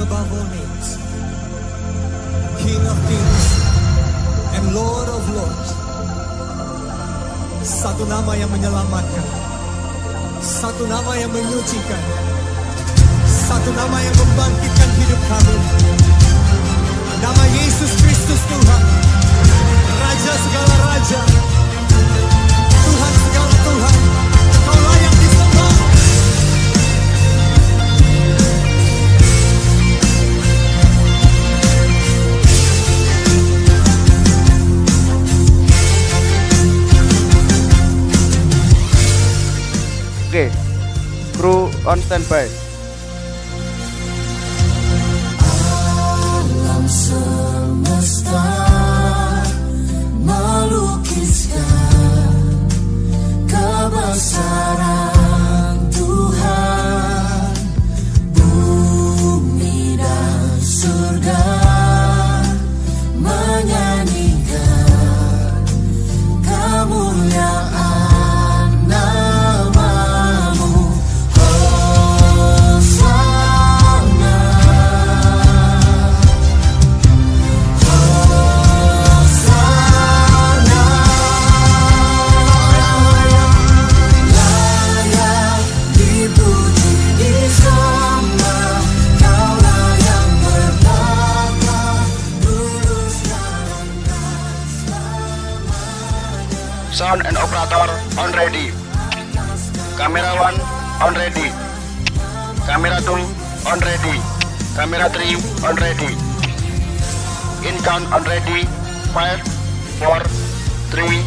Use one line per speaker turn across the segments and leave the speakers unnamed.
above all names, King of kings and Lord of lords. Satu nama yang menyelamatkan, satu nama yang menyucikan, satu nama yang membangkitkan hidup kami. Nama Yesus Kristus Tuhan, Raja segala raja, Tuhan segala Tuhan. Kau layak disembah.
Oke, kru on standby.
Alam semesta melukiskan kebesaran Tuhan, bumi dan surga menyanyikan kemuliaan.
Sound and operator on ready. Camera 1 on ready. Camera 2 on ready. Camera 3 on ready. In count on ready. 5, 4, 3,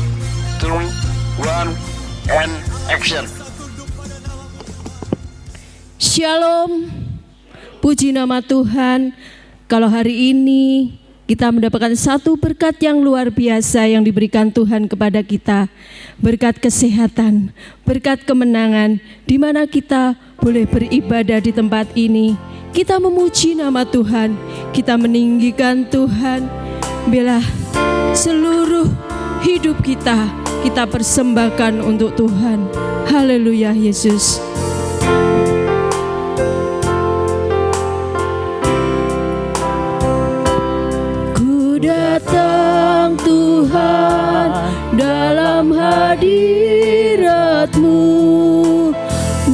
2, 1 and action.
Shalom. Puji nama Tuhan. Kalau hari ini kita mendapatkan satu berkat yang luar biasa yang diberikan Tuhan kepada kita. Berkat kesehatan, berkat kemenangan, di mana kita boleh beribadah di tempat ini. Kita memuji nama Tuhan, kita meninggikan Tuhan. Bila seluruh hidup kita persembahkan untuk Tuhan. Haleluya Yesus. Datang Tuhan dalam hadirat-Mu,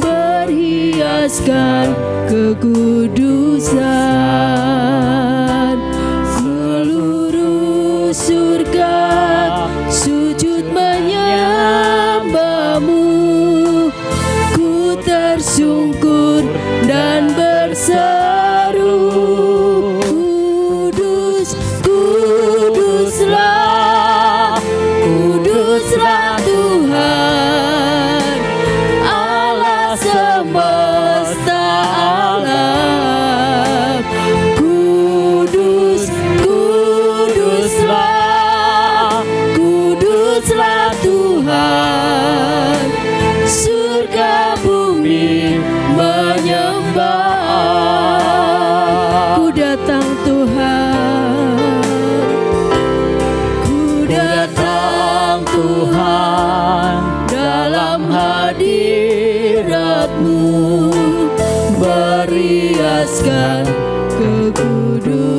berhiaskan kekudusan. Seluruh surga sujud menyembah-Mu, ku tersungkur dan berseru, Kuduslah Tuhan, Allah semesta alam. Kuduslah Tuhan, surga bumi menyembah. Ku datang Tuhan, ku datang Tuhan dalam hadirat-Mu, berhiaskan kekudusan.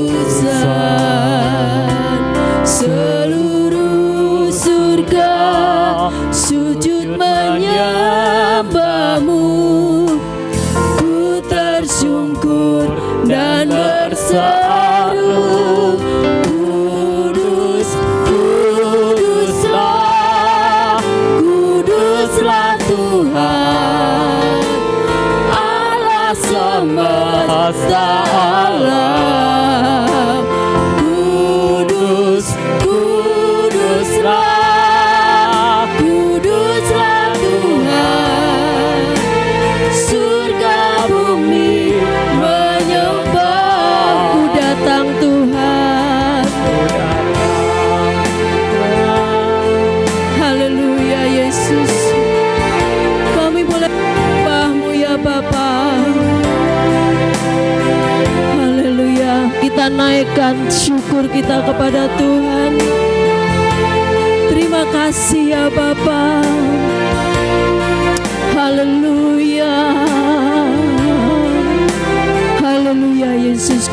Seluruh surga sujud menyembah-Mu, ku tersungkur dan berseru, Kuduslah Tuhan, Allah semesta alam. Kuduslah Tuhan, surga bumi menyembah. Ku datang Tuhan, haleluya Yesus. Kami boleh menyembah-Mu ya Bapa. Haleluya. Kita naikkan syukur kita kepada Tuhan. Terima kasih ya Bapa. Haleluya. Haleluya Yesus.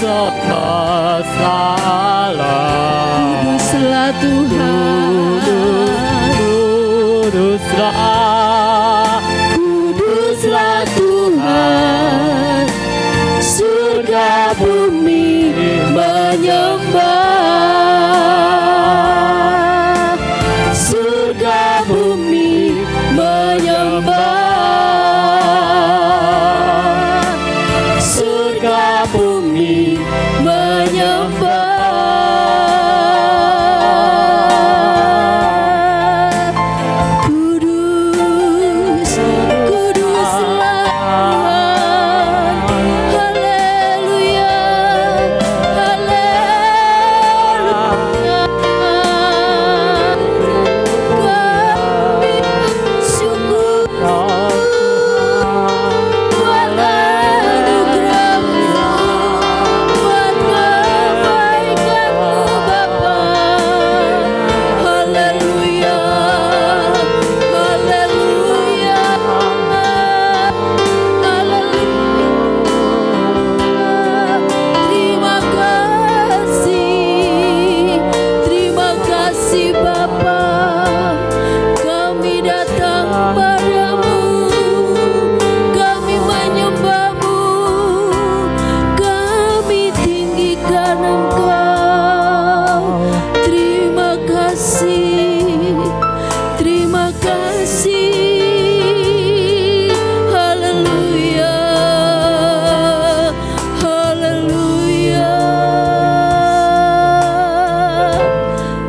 semesta alam.
Kuduslah Tuhan,
Kuduslah
Tuhan, surga bumi menyembah, surga bumi menyembah, surga bumi menyembah. Kudus, kuduslah Tuhan. Haleluya, haleluya. Kami bersyukur buat anugerah-Mu, buat kebaikan-Mu Bapa. Haleluya, haleluya, haleluya. Terima kasih Bapa. Kami datang padamu, kami menyembah-Mu, kami tinggikan Engkau. Terima kasih, terima kasih. Haleluya, haleluya.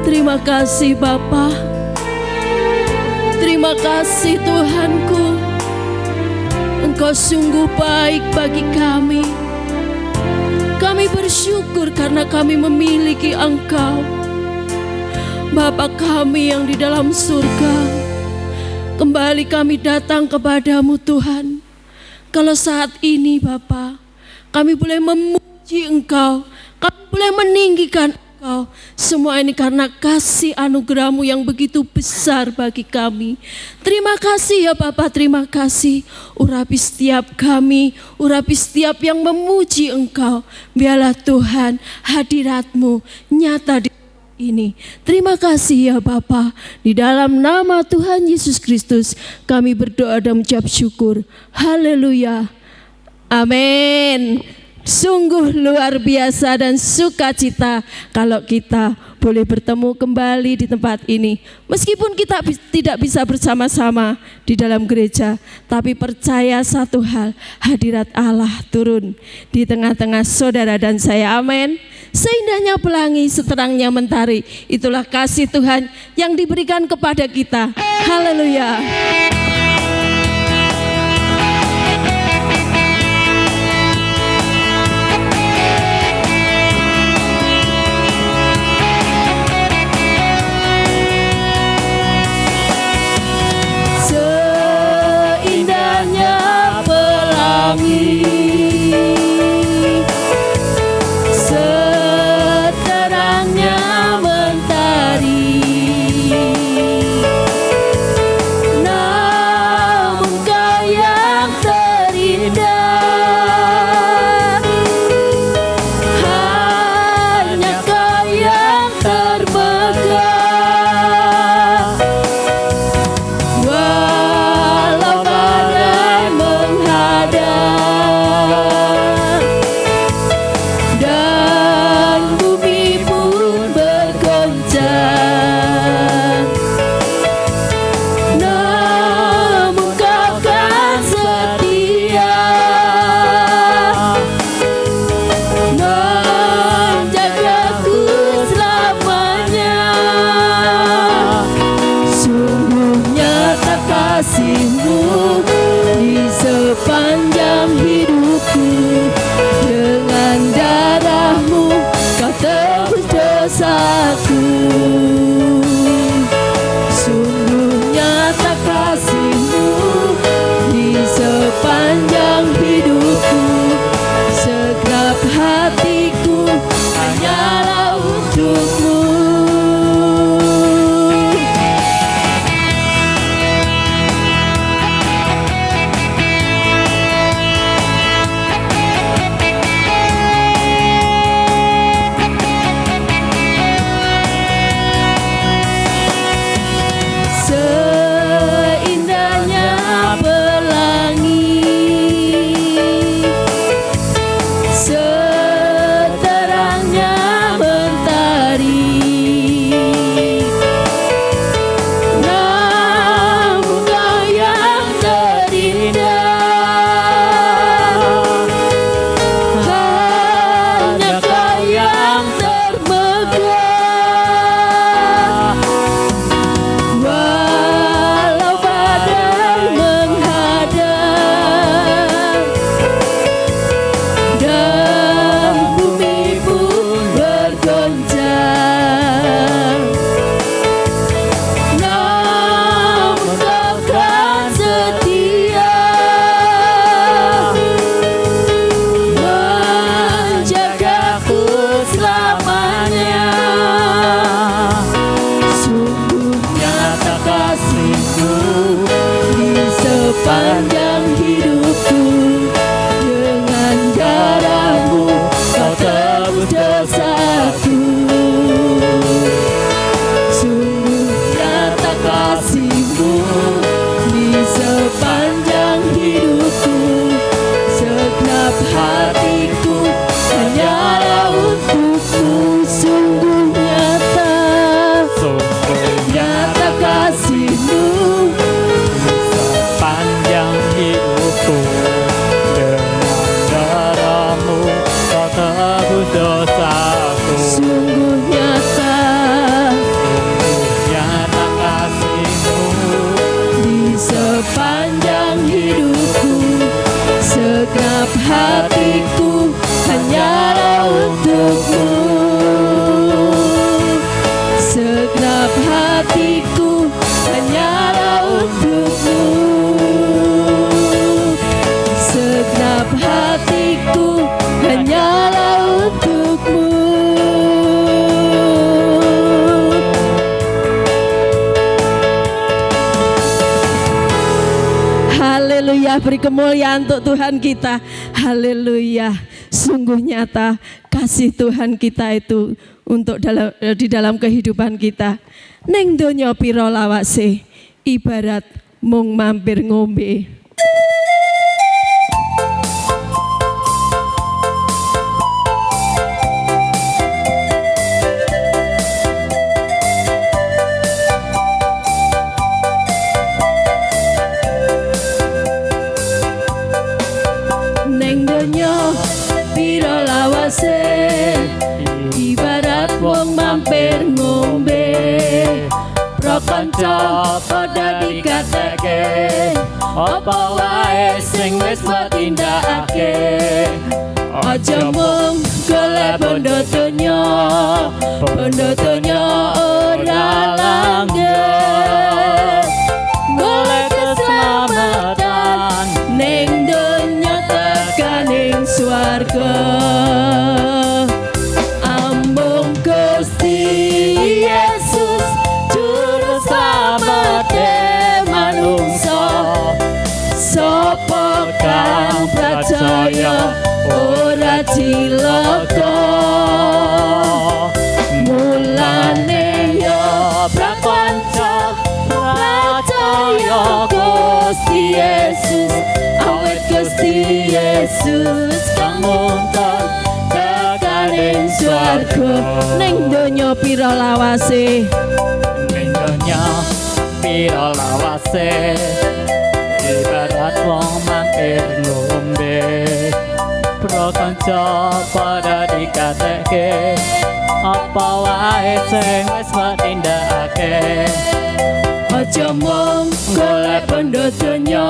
Terima kasih Bapa. Terima kasih Tuhanku. Engkau sungguh baik bagi kami. Kami bersyukur karena kami memiliki Engkau. Bapa kami yang di dalam surga, kembali kami datang kepadamu Tuhan. Kalau saat ini Bapa, kami boleh memuji Engkau, kami boleh meninggikan Engkau. Semua ini karena kasih anugerah-Mu yang begitu besar bagi kami. Terima kasih ya Bapa, terima kasih. Urapi setiap kami, urapi setiap yang memuji Engkau. Biarlah Tuhan hadirat-Mu nyata di ini. Terima kasih ya Bapa. Di dalam nama Tuhan Yesus Kristus kami berdoa dan mengucap syukur. Haleluya. Amin. Sungguh luar biasa dan sukacita kalau kita boleh bertemu kembali di tempat ini. Meskipun kita tidak bisa bersama-sama di dalam gereja, tapi percaya satu hal, hadirat Allah turun di tengah-tengah saudara dan saya. Amin. Seindahnya pelangi, seterangnya mentari, itulah kasih Tuhan yang diberikan kepada kita. Haleluya. Seindahnya pelangi, seterangnya mentari,
dosaku.
Sungguh nyata
Nyata kasih-Mu
di sepanjang hidupku, segenap hatiku hanyalah untuk-Mu. Segenap hatiku hanyalah untuk-Mu. Segenap hatiku hanyalah untuk-Mu. Haleluya, beri kemuliaan untuk Tuhan kita. Haleluya. Sungguh nyata kasih Tuhan kita itu untuk di dalam kehidupan kita. Neng donya piro lawase, ibarat mung mampir ngombe. Neng donya piro lawase, ibarat wong mampir ngombe. Pro kanca padha dikateke, apa wae sing wis mbok tindakake. Aja mung golek bondo donya, bondo donya ora langgeng. Golek keselamatan ning donya tekan ing swarga. Amung Gusti Yesus juru slamete manungsa, sapa kang percaya ora cilaka. Mulane yo prakanca percaya Gusti Yesus, awet Gusti Yesus kang nuntun tekan ing swarga. Ning donya pira lawase,
ning donya pira lawase, ibarat wong mampir ngombe. Pro kanca padha dikateke, apa wae sing wis mbok tindakake.
aja mung golek bondo donya,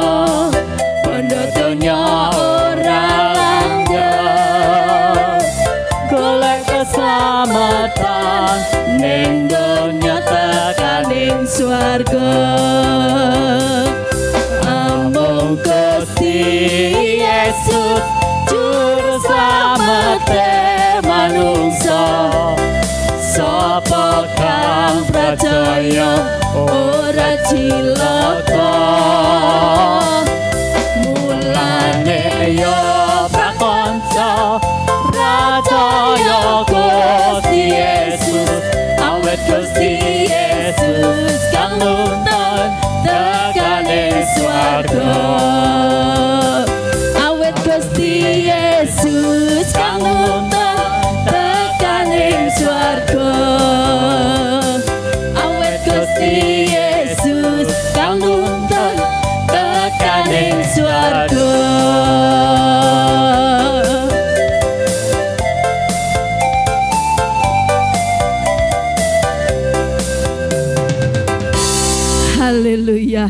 bondo donya ora langgeng. Golek keselamatan ning donya tekan ing swarga. Amung Gusti Yesus juru slamete manungsa, sapa kang percaya ora cilaka. Mulane yo prakanca percaya Gusti Yesus, awet Gusti Yesus kang nuntun tekan ing swarga. Awet Gusti Yesus kang nuntun tekan ing swarga. Awet Gusti Yesus kang nuntun tekan ing swarga. Haleluya.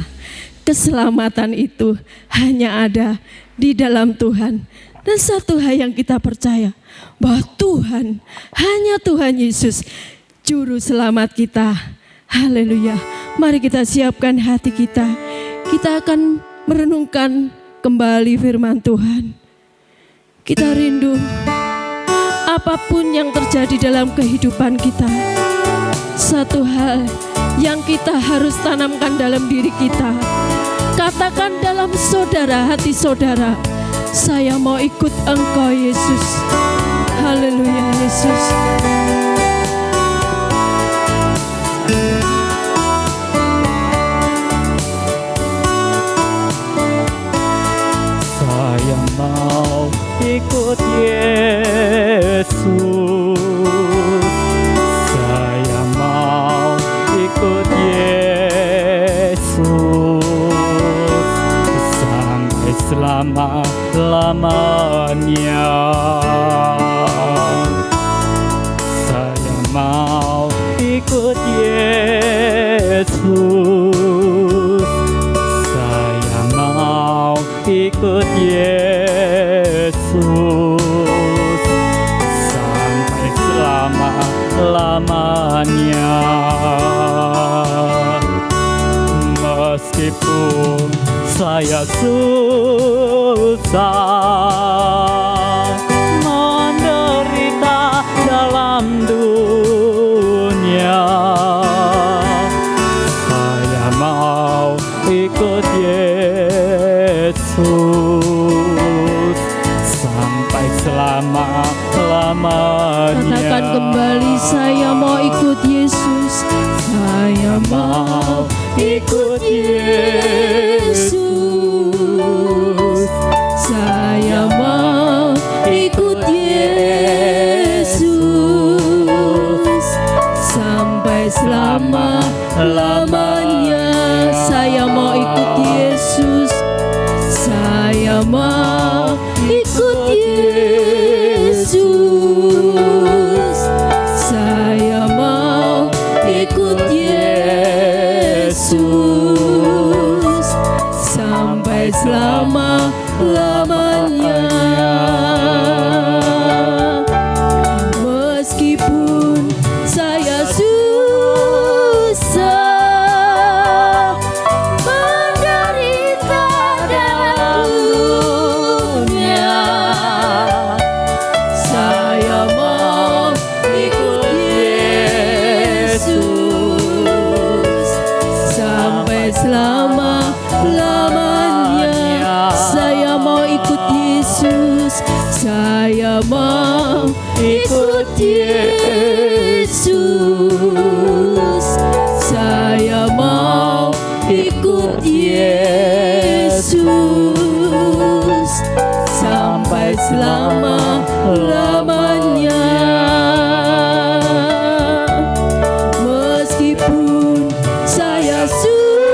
Keselamatan itu hanya ada di dalam Tuhan. Dan satu hal yang kita percaya, bahwa Tuhan, hanya Tuhan Yesus, Juru Selamat kita. Haleluya. Mari kita siapkan hati kita. Kita akan merenungkan kembali firman Tuhan. Kita rindu apapun yang terjadi dalam kehidupan kita. Satu hal yang kita harus tanamkan dalam diri kita. Katakan dalam saudara, hati saudara, saya mau ikut Engkau Yesus. Haleluya Yesus.
Saya mau ikut Yesus. Saya mau ikut Yesus sampai selama-lamanya. saya susah menderita dalam dunia. Saya mau ikut Yesus sampai selama-lamanya.
Katakan kembali, saya mau ikut Yesus. Saya mau
ikut Yesus.
Saya mau ikut Yesus sampai selama-lamanya. Saya mau ikut Yesus. Saya mau ikut Yesus. Saya mau ikut Yesus sampai selama-lamanya. Meskipun saya susah menderita dalam dunia, saya mau ikut Yesus sampai selama-lamanya. Saya mau ikut Yesus. Saya mau ikut Yesus. Saya mau ikut Yesus sampai selama-lamanya. Meskipun saya susah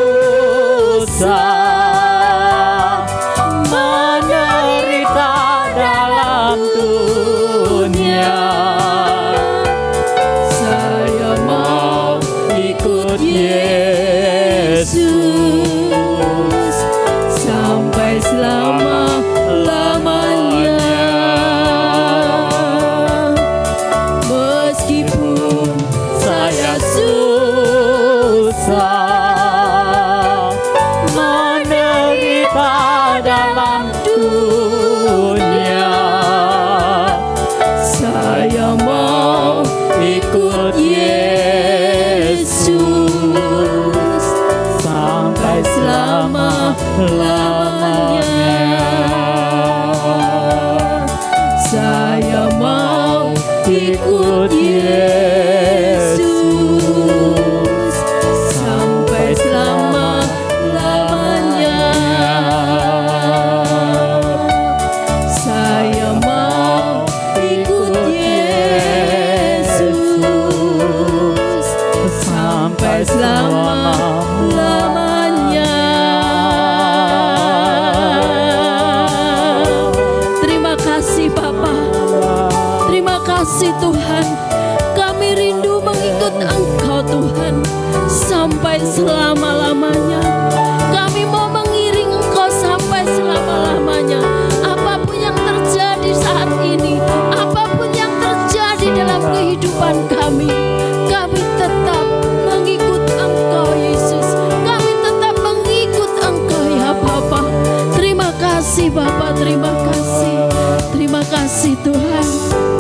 menderita dalam dunia,
saya mau
ikut
Yesus sampai selama-lamanya. Meskipun
saya susah menderita dalam dunia,
saya mau
ikut
Yesus
sampai
selama-lamanya. Saya mau ikut Yesus sampai selama-lamanya. Saya mau ikut Yesus sampai selama-lamanya. Terima kasih Bapa. Terima kasih Tuhan. Kami rindu mengikut Engkau Tuhan sampai selama-lamanya. Kami mau mengiring Engkau sampai selama-lamanya. Apapun yang terjadi saat ini, apapun yang terjadi dalam kehidupan kami tetap mengikut Engkau Yesus. Kami tetap mengikut Engkau ya Bapa. Terima kasih Bapa, terima kasih. Terima kasih Tuhan.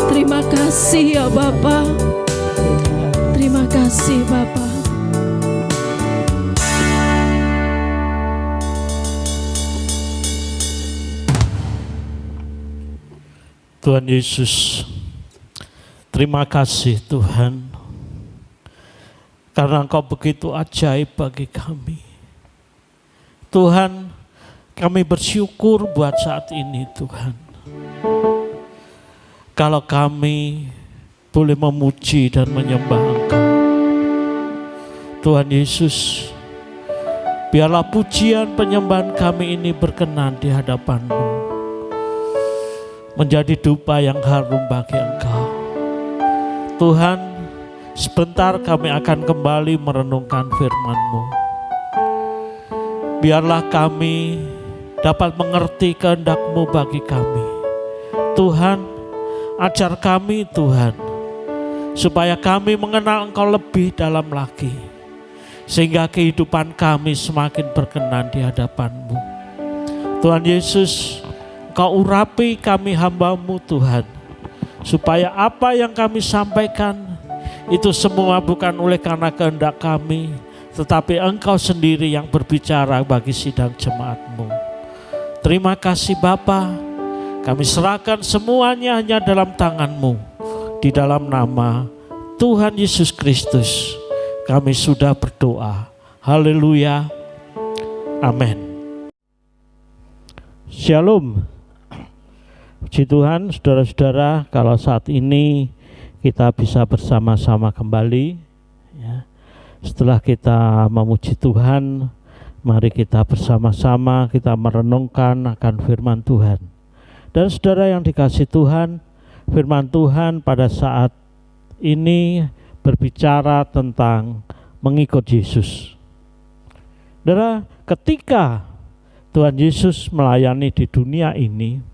Terima kasih ya Bapa. Terima kasih Bapa.
Tuhan Yesus, terima kasih Tuhan, karena Engkau begitu ajaib bagi kami. Tuhan, kami bersyukur buat saat ini Tuhan. Kalau kami boleh memuji dan menyembah Engkau. Tuhan Yesus, biarlah pujian penyembahan kami ini berkenan di hadapan-Mu, menjadi dupa yang harum bagi Engkau. Tuhan, sebentar kami akan kembali merenungkan firman-Mu. Biarlah kami dapat mengerti kehendak-Mu bagi kami. Tuhan, ajar kami Tuhan, supaya kami mengenal Engkau lebih dalam lagi, sehingga kehidupan kami semakin berkenan di hadapan-Mu. Tuhan Yesus, Engkau urapi kami hamba-Mu Tuhan, supaya apa yang kami sampaikan itu semua bukan oleh karena kehendak kami, tetapi Engkau sendiri yang berbicara bagi sidang jemaat-Mu. Terima kasih Bapa, kami serahkan semuanya hanya dalam tangan-Mu. Di dalam nama Tuhan Yesus Kristus kami sudah berdoa. Haleluya. Amin. Shalom. Puji Tuhan, saudara-saudara, kalau saat ini kita bisa bersama-sama kembali, ya. Setelah kita memuji Tuhan, mari kita bersama-sama kita merenungkan akan firman Tuhan. Dan saudara yang dikasihi Tuhan, firman Tuhan pada saat ini berbicara tentang mengikut Yesus. Saudara, ketika Tuhan Yesus melayani di dunia ini,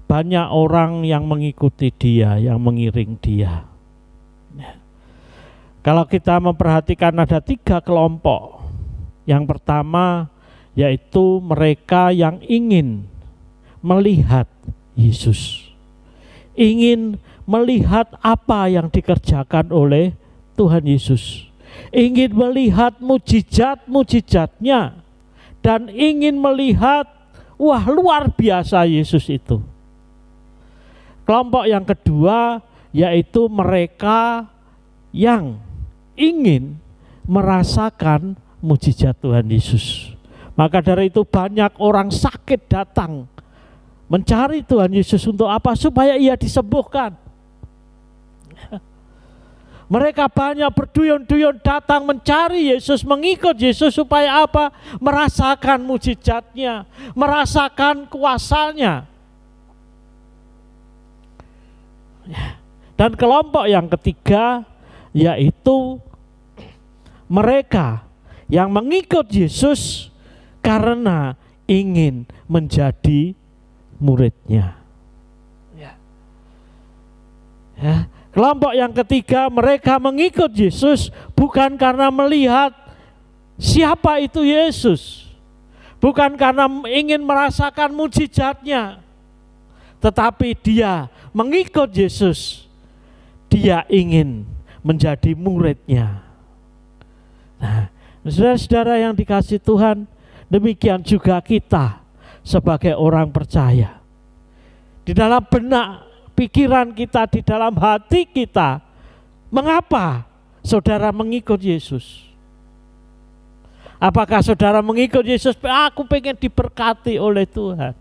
banyak orang yang mengikuti Dia, yang mengiring Dia. Kalau kita memperhatikan ada 3 kelompok. Yang pertama yaitu mereka yang ingin melihat Yesus, ingin melihat apa yang dikerjakan oleh Tuhan Yesus, ingin melihat mujizat-mujizatnya, dan ingin melihat, wah luar biasa Yesus itu. Kelompok yang kedua yaitu mereka yang ingin merasakan mujizat Tuhan Yesus. Maka dari itu banyak orang sakit datang mencari Tuhan Yesus untuk apa? Supaya ia disembuhkan. Mereka banyak berduyun-duyun datang mencari Yesus, mengikut Yesus supaya apa? Merasakan mujizatnya, merasakan kuasanya. Dan kelompok yang ketiga yaitu mereka yang mengikut Yesus karena ingin menjadi muridnya. Ya. Kelompok yang ketiga, mereka mengikut Yesus bukan karena melihat siapa itu Yesus, bukan karena ingin merasakan mujizatnya, tetapi dia mengikut Yesus, dia ingin menjadi muridnya. Nah, saudara-saudara yang dikasihi Tuhan, demikian juga kita sebagai orang percaya. Di dalam benak pikiran kita, di dalam hati kita, mengapa saudara mengikut Yesus? Apakah saudara mengikut Yesus? Aku pengen diberkati oleh Tuhan.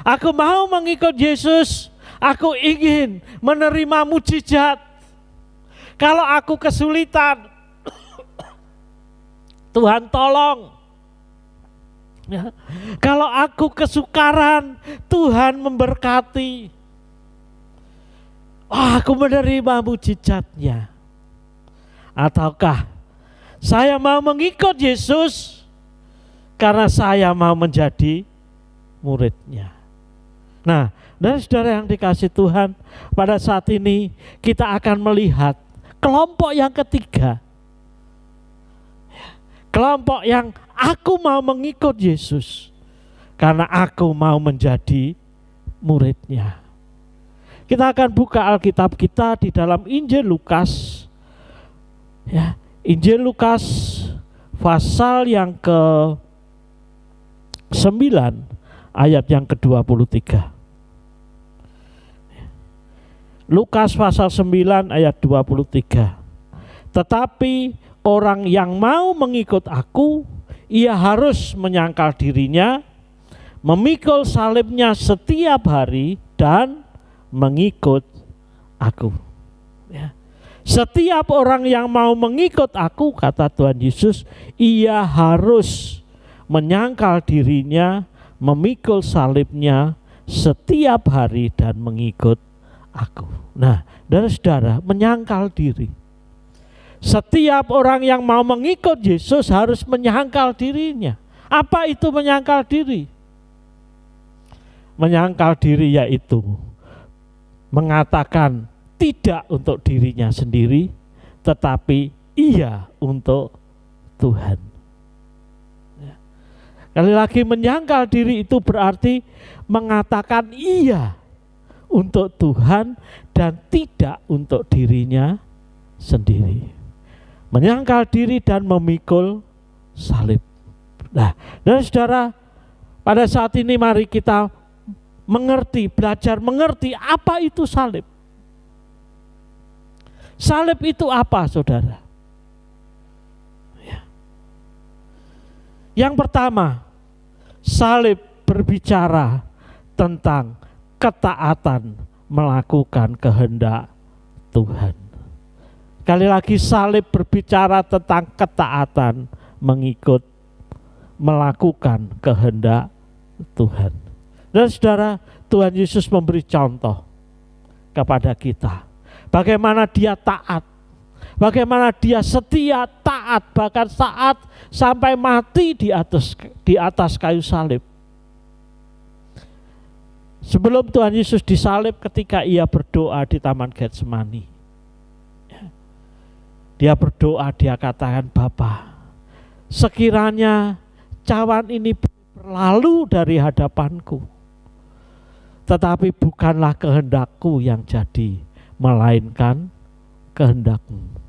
Aku mau mengikut Yesus. Aku ingin menerima mujizat. Kalau aku kesulitan, Tuhan tolong. Ya. Kalau aku kesukaran, Tuhan memberkati. Aku menerima mujizatnya. Ataukah saya mau mengikut Yesus karena saya mau menjadi muridnya. Nah, dan saudara yang dikasihi Tuhan, pada saat ini kita akan melihat kelompok yang ketiga. Kelompok yang aku mau mengikut Yesus karena aku mau menjadi muridnya. Kita akan buka Alkitab kita di dalam Injil Lukas. Ya, Injil Lukas pasal yang ke-9 ayat yang ke-23. Lukas pasal 9 ayat 23. Tetapi orang yang mau mengikut aku, ia harus menyangkal dirinya, memikul salibnya setiap hari dan mengikut aku. Ya. Setiap orang yang mau mengikut aku, kata Tuhan Yesus, ia harus menyangkal dirinya, memikul salibnya setiap hari dan mengikut aku. Nah, saudara, menyangkal diri. Setiap orang yang mau mengikut Yesus harus menyangkal dirinya. Apa itu menyangkal diri? Menyangkal diri yaitu mengatakan tidak untuk dirinya sendiri, tetapi iya untuk Tuhan. Sekali lagi, menyangkal diri itu berarti mengatakan iya untuk Tuhan dan tidak untuk dirinya sendiri. Menyangkal diri dan memikul salib. Nah, dan saudara, pada saat ini mari kita mengerti, belajar mengerti apa itu salib. Salib itu apa, saudara? Yang pertama, salib berbicara tentang ketaatan melakukan kehendak Tuhan. Sekali lagi, salib berbicara tentang ketaatan melakukan kehendak Tuhan. Dan saudara, Tuhan Yesus memberi contoh kepada kita. Bagaimana dia taat, bagaimana dia setia taat, bahkan saat sampai mati di atas kayu salib. Sebelum Tuhan Yesus disalib, ketika ia berdoa di Taman Getsemani, dia berdoa, dia katakan, Bapa, sekiranya cawan ini berlalu dari hadapanku, tetapi bukanlah kehendakku yang jadi, melainkan kehendak-Mu.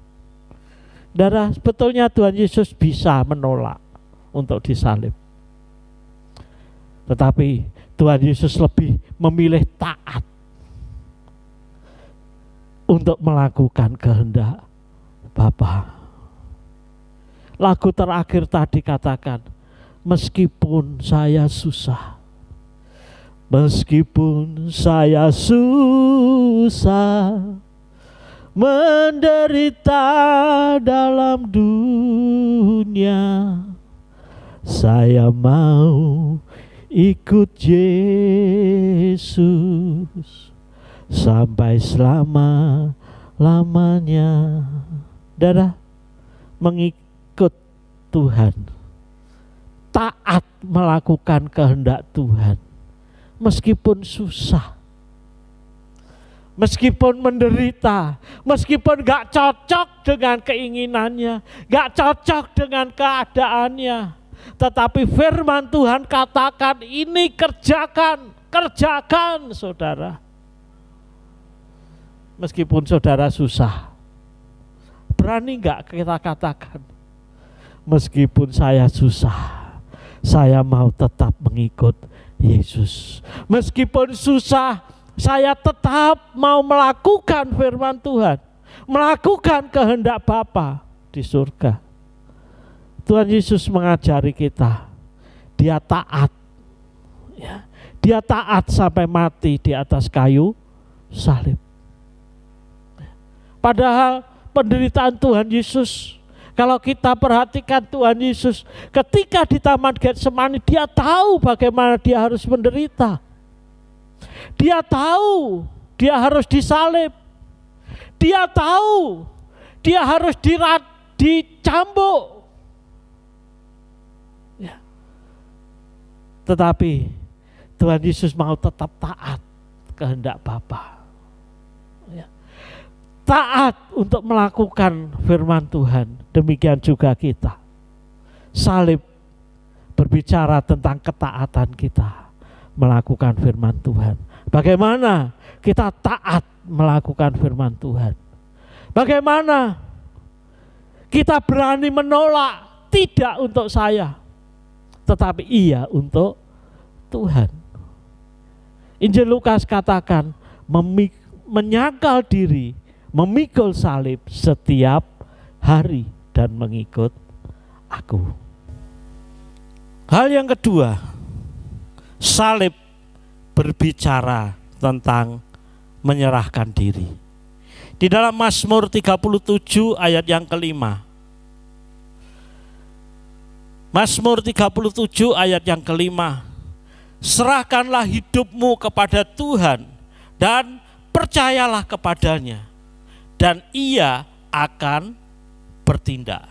Saudara, sebetulnya Tuhan Yesus bisa menolak untuk disalib. Tetapi Tuhan Yesus lebih memilih taat untuk melakukan kehendak Bapa. Lagu terakhir tadi katakan, meskipun saya susah, meskipun saya susah, menderita dalam dunia, saya mau ikut Yesus sampai selama-lamanya. Saudara, mengikut Tuhan, taat melakukan kehendak Tuhan, meskipun susah, meskipun menderita, meskipun gak cocok dengan keinginannya, gak cocok dengan keadaannya, tetapi firman Tuhan katakan ini kerjakan saudara. Meskipun saudara susah, berani gak kita katakan, meskipun saya susah, saya mau tetap mengikut Yesus. Meskipun susah, saya tetap mau melakukan firman Tuhan, melakukan kehendak Bapa di surga. Tuhan Yesus mengajari kita, dia taat, ya, dia taat sampai mati di atas kayu salib. Padahal penderitaan Tuhan Yesus, kalau kita perhatikan Tuhan Yesus ketika di Taman Getsemani, dia tahu bagaimana dia harus menderita. Dia tahu dia harus disalib. Dia tahu dia harus dicambuk. Ya. Tetapi Tuhan Yesus mau tetap taat kehendak Bapa. Ya. Taat untuk melakukan firman Tuhan. Demikian juga kita. Salib berbicara tentang ketaatan kita melakukan firman Tuhan. Bagaimana kita taat melakukan firman Tuhan? Bagaimana kita berani menolak, tidak untuk saya, tetapi iya untuk Tuhan. Injil Lukas katakan, menyangkal diri, memikul salib setiap hari dan mengikut aku. Hal yang kedua, salib berbicara tentang menyerahkan diri. Di dalam Mazmur 37 ayat yang kelima. Mazmur 37 ayat yang kelima. Serahkanlah hidupmu kepada Tuhan dan percayalah kepadanya, dan ia akan bertindak.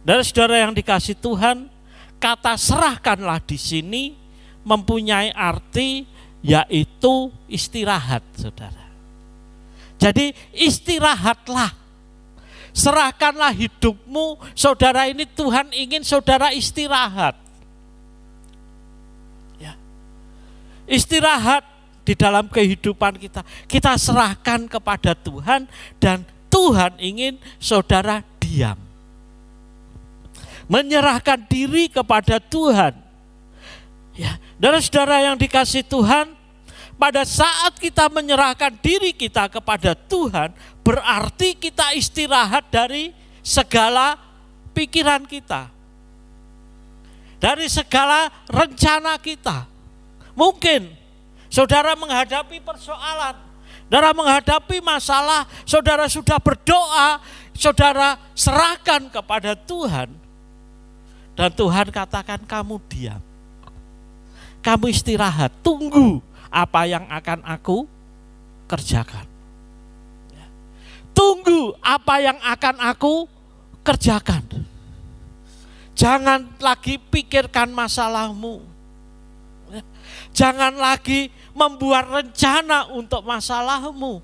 Dan saudara yang dikasih Tuhan, kata serahkanlah di sini mempunyai arti yaitu istirahat, saudara. Jadi istirahatlah, serahkanlah hidupmu, saudara. Ini Tuhan ingin saudara istirahat. istirahat di dalam kehidupan kita. Kita serahkan kepada Tuhan dan Tuhan ingin saudara diam. Menyerahkan diri kepada Tuhan. Ya, saudara yang dikasihi Tuhan, pada saat kita menyerahkan diri kita kepada Tuhan, berarti kita istirahat dari segala pikiran kita. Dari segala rencana kita. Mungkin saudara menghadapi persoalan, saudara menghadapi masalah, saudara sudah berdoa, saudara serahkan kepada Tuhan. Dan Tuhan katakan kamu diam. Kamu istirahat, tunggu apa yang akan aku kerjakan. Tunggu apa yang akan aku kerjakan. Jangan lagi pikirkan masalahmu. Jangan lagi membuat rencana untuk masalahmu.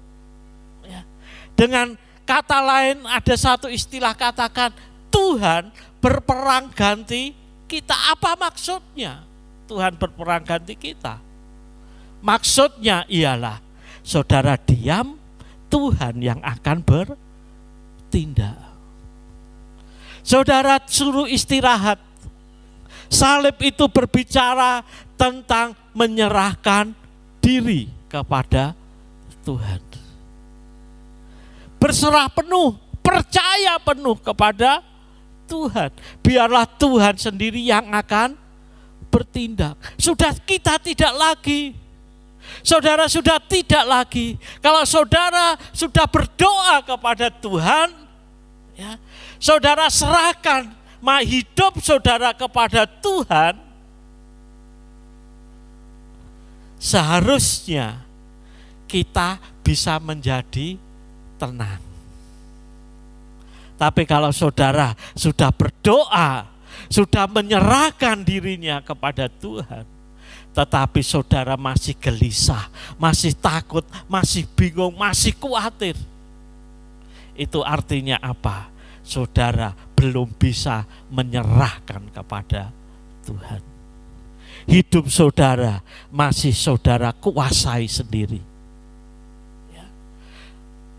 Dengan kata lain, ada satu istilah katakan, Tuhan berperang ganti kita. Apa maksudnya? Tuhan berperang ganti kita. Maksudnya ialah saudara diam, Tuhan yang akan bertindak. Saudara suruh istirahat. Salib itu berbicara tentang menyerahkan diri kepada Tuhan. Berserah penuh, percaya penuh kepada Tuhan. Biarlah Tuhan sendiri yang akan bertindak. Sudah kita tidak lagi. Saudara sudah tidak lagi. Kalau saudara sudah berdoa kepada Tuhan, ya, saudara serahkan hidup saudara kepada Tuhan, seharusnya kita bisa menjadi tenang. Tapi kalau saudara sudah berdoa, sudah menyerahkan dirinya kepada Tuhan, tetapi saudara masih gelisah, masih takut, masih bingung, masih khawatir, itu artinya apa? Saudara belum bisa menyerahkan kepada Tuhan. Hidup saudara masih saudara kuasai sendiri.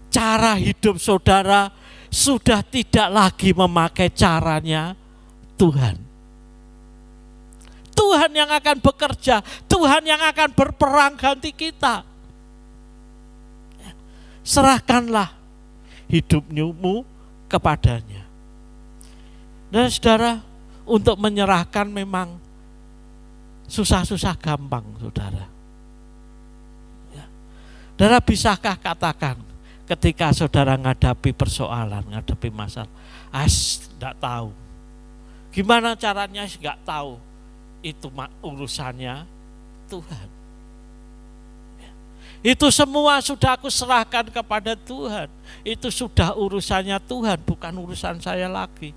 Cara hidup saudara sudah tidak lagi memakai caranya Tuhan. Tuhan yang akan bekerja, Tuhan yang akan berperang ganti kita. Serahkanlah hidupmu kepadanya. Dan saudara, untuk menyerahkan memang susah-susah gampang, saudara. Saudara, bisakah katakan ketika saudara menghadapi persoalan, menghadapi masalah, tidak tahu. Gimana caranya, nggak tahu. Itu urusannya Tuhan. Itu semua sudah aku serahkan kepada Tuhan. Itu sudah urusannya Tuhan, bukan urusan saya lagi.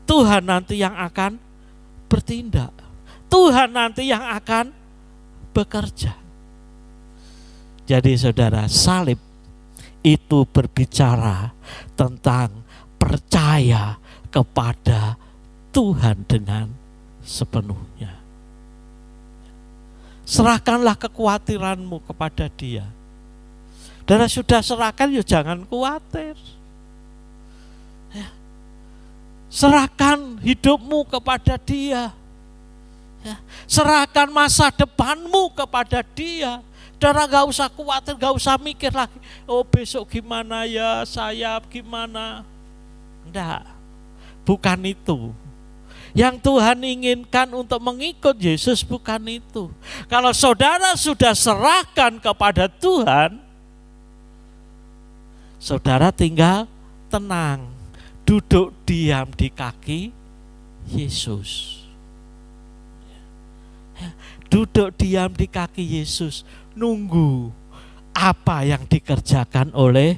Tuhan nanti yang akan bertindak. Tuhan nanti yang akan bekerja. Jadi saudara, salib itu berbicara tentang percaya kepada Tuhan dengan sepenuhnya. Serahkanlah kekhawatiranmu kepada Dia. Dan sudah serahkan, ya jangan khawatir. Ya. Serahkan hidupmu kepada Dia. Ya. Serahkan masa depanmu kepada Dia. Saudara gak usah khawatir, gak usah mikir lagi. Oh besok gimana ya, saya gimana. Enggak, bukan itu. Yang Tuhan inginkan untuk mengikut Yesus bukan itu. Kalau saudara sudah serahkan kepada Tuhan, saudara tinggal tenang, duduk diam di kaki Yesus. Duduk diam di kaki Yesus, nunggu apa yang dikerjakan oleh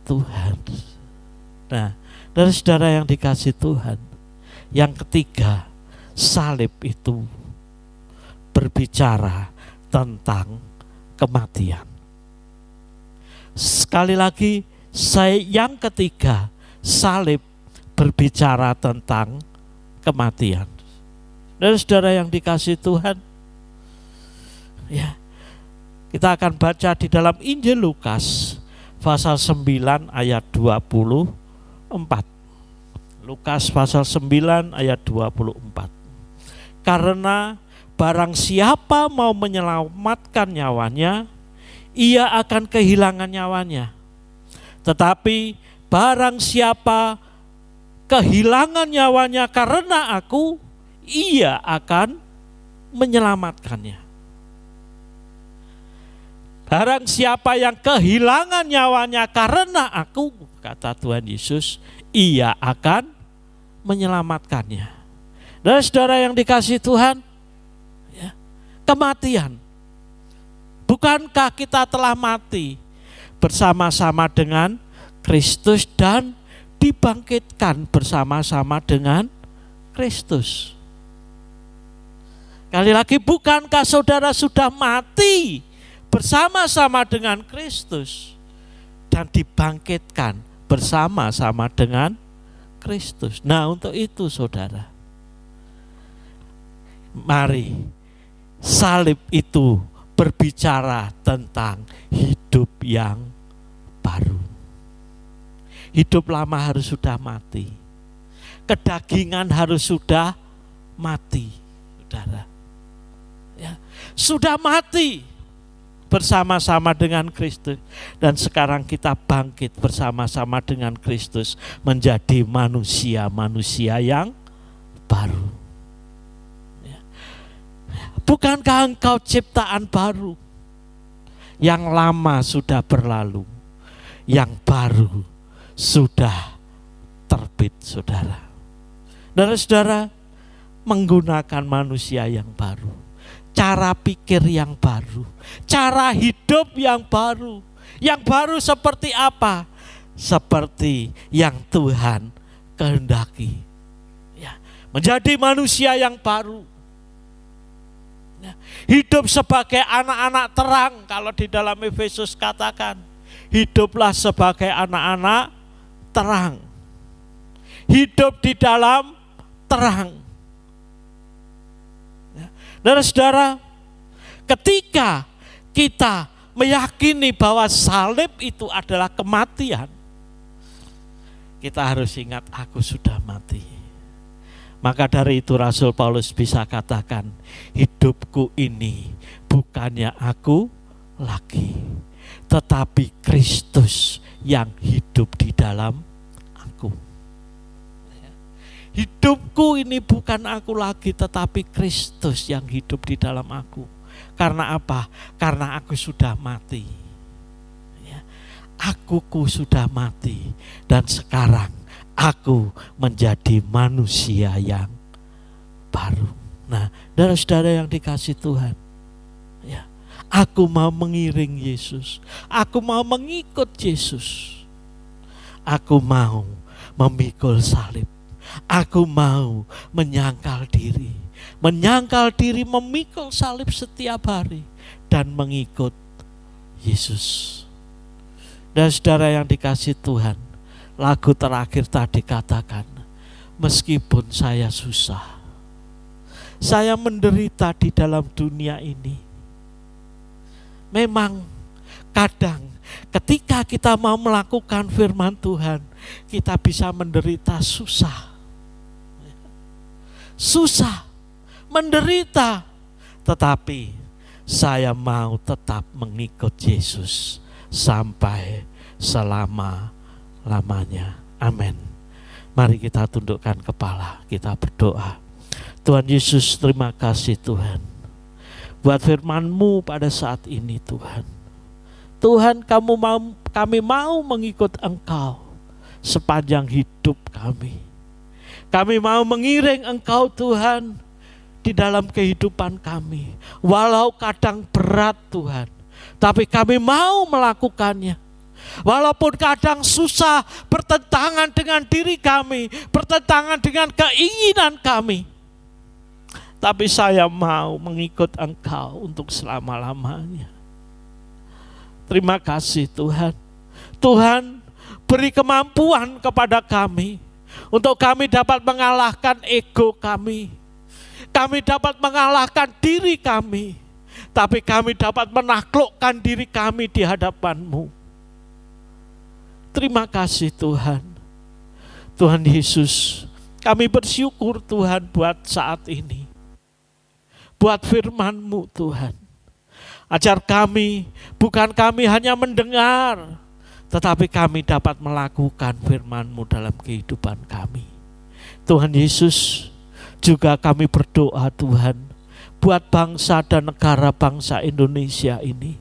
Tuhan. Nah, dari saudara yang dikasih Tuhan, yang ketiga, salib itu berbicara tentang kematian. Sekali lagi, yang ketiga, salib berbicara tentang kematian. Dan saudara yang dikasih Tuhan, Ya. Kita akan baca di dalam Injil Lukas pasal 9 ayat 24. Lukas pasal 9 ayat 24. Karena barang siapa mau menyelamatkan nyawanya, ia akan kehilangan nyawanya. Tetapi barang siapa kehilangan nyawanya karena aku, ia akan menyelamatkannya. Barang siapa yang kehilangan nyawanya karena aku, kata Tuhan Yesus, ia akan menyelamatkannya. Dan saudara yang dikasihi Tuhan, ya, kematian. Bukankah kita telah mati bersama-sama dengan Kristus dan dibangkitkan bersama-sama dengan Kristus? Kali lagi, bukankah saudara sudah mati bersama-sama dengan Kristus dan dibangkitkan bersama-sama dengan Kristus? Nah, untuk itu saudara, mari, salib itu berbicara tentang hidup yang baru. Hidup lama harus sudah mati. Kedagingan harus sudah mati, saudara. Ya, sudah mati bersama-sama dengan Kristus, dan sekarang kita bangkit bersama-sama dengan Kristus menjadi manusia-manusia yang baru. Ya. Bukankah engkau ciptaan baru? Yang lama sudah berlalu, yang baru sudah terbit, saudara. Dan saudara menggunakan manusia yang baru, cara pikir yang baru, cara hidup yang baru. Yang baru seperti apa? Seperti yang Tuhan kehendaki. Ya, menjadi manusia yang baru. Ya, hidup sebagai anak-anak terang, kalau di dalam Efesus katakan, hiduplah sebagai anak-anak terang. Hidup di dalam terang. Dan saudara, ketika kita meyakini bahwa salib itu adalah kematian, kita harus ingat, aku sudah mati. Maka dari itu Rasul Paulus bisa katakan, hidupku ini bukannya aku lagi, tetapi Kristus yang hidup di dalam aku. Hidupku ini bukan aku lagi, tetapi Kristus yang hidup di dalam aku. Karena apa? Karena aku sudah mati. Ya. Akuku sudah mati, dan sekarang aku menjadi manusia yang baru. Nah, saudara yang dikasihi Tuhan, ya, aku mau mengiring Yesus. Aku mau mengikut Yesus. Aku mau memikul salib. Aku mau menyangkal diri, memikul salib setiap hari dan mengikut Yesus. Dan saudara yang dikasihi Tuhan, lagu terakhir tadi katakan, meskipun saya susah, saya menderita di dalam dunia ini. Memang kadang ketika kita mau melakukan firman Tuhan, kita bisa menderita susah, menderita, tetapi saya mau tetap mengikut Yesus sampai selama-lamanya. Amin. Mari kita tundukkan kepala, kita berdoa. Tuhan Yesus, terima kasih Tuhan buat firman-Mu pada saat ini Tuhan. Tuhan, kami mau mengikut Engkau sepanjang hidup kami. Kami mau mengiring Engkau Tuhan di dalam kehidupan kami. Walau kadang berat Tuhan, tapi kami mau melakukannya. Walaupun kadang susah, bertentangan dengan diri kami, bertentangan dengan keinginan kami. Tapi saya mau mengikut Engkau untuk selama-lamanya. Terima kasih Tuhan. Tuhan, beri kemampuan kepada kami untuk kami dapat mengalahkan ego kami. Kami dapat mengalahkan diri kami. tapi kami dapat menaklukkan diri kami di hadapan-Mu. Terima kasih Tuhan. Tuhan Yesus, kami bersyukur Tuhan buat saat ini. Buat firman-Mu Tuhan. Ajar kami, bukan kami hanya mendengar, tetapi kami dapat melakukan firman-Mu dalam kehidupan kami. Tuhan Yesus, juga kami berdoa Tuhan, buat bangsa dan negara bangsa Indonesia ini,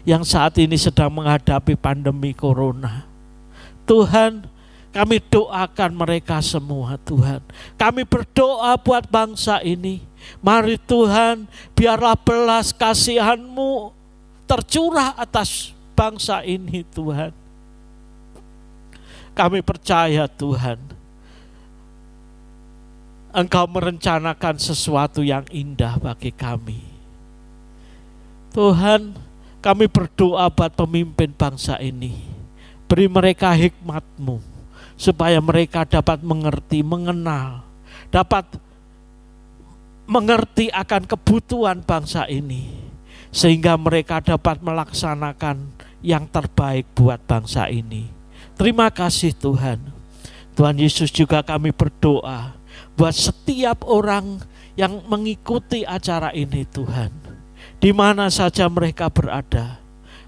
yang saat ini sedang menghadapi pandemi corona. Tuhan, kami doakan mereka semua Tuhan. Kami berdoa buat bangsa ini. Mari Tuhan, biarlah belas kasihan-Mu tercurah atas bangsa ini Tuhan. Kami percaya Tuhan, Engkau merencanakan sesuatu yang indah bagi kami. Tuhan, kami berdoa buat pemimpin bangsa ini. Beri mereka hikmat-Mu, supaya mereka dapat mengerti, mengenal, dapat mengerti akan kebutuhan bangsa ini, sehingga mereka dapat melaksanakan yang terbaik buat bangsa ini. Terima kasih Tuhan. Tuhan Yesus, juga kami berdoa buat setiap orang yang mengikuti acara ini Tuhan, di mana saja mereka berada.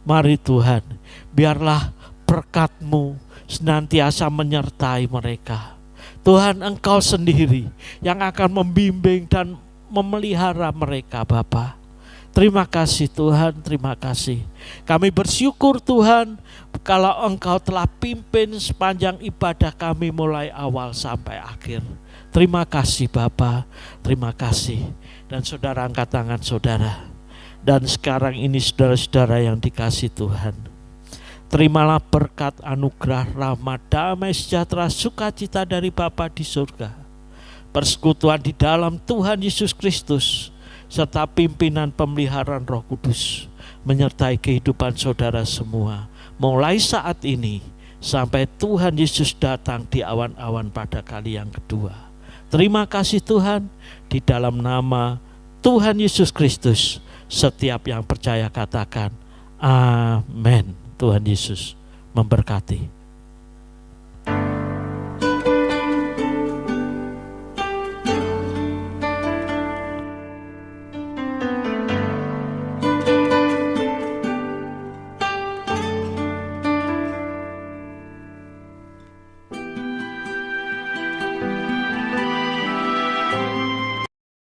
Mari Tuhan, biarlah berkat-Mu senantiasa menyertai mereka. Tuhan, Engkau sendiri yang akan membimbing dan memelihara mereka Bapa. Terima kasih Tuhan, terima kasih. Kami bersyukur Tuhan, kalau Engkau telah pimpin sepanjang ibadah kami mulai awal sampai akhir. Terima kasih Bapa, terima kasih. Dan saudara, angkat tangan saudara. Dan sekarang ini saudara-saudara yang dikasih Tuhan, terimalah berkat, anugerah, rahmat, damai, sejahtera, sukacita dari Bapa di surga, persekutuan di dalam Tuhan Yesus Kristus, serta pimpinan pemeliharaan Roh Kudus menyertai kehidupan saudara semua, mulai saat ini sampai Tuhan Yesus datang di awan-awan pada kali yang kedua. Terima kasih Tuhan, di dalam nama Tuhan Yesus Kristus, setiap yang percaya katakan amin. Tuhan Yesus memberkati.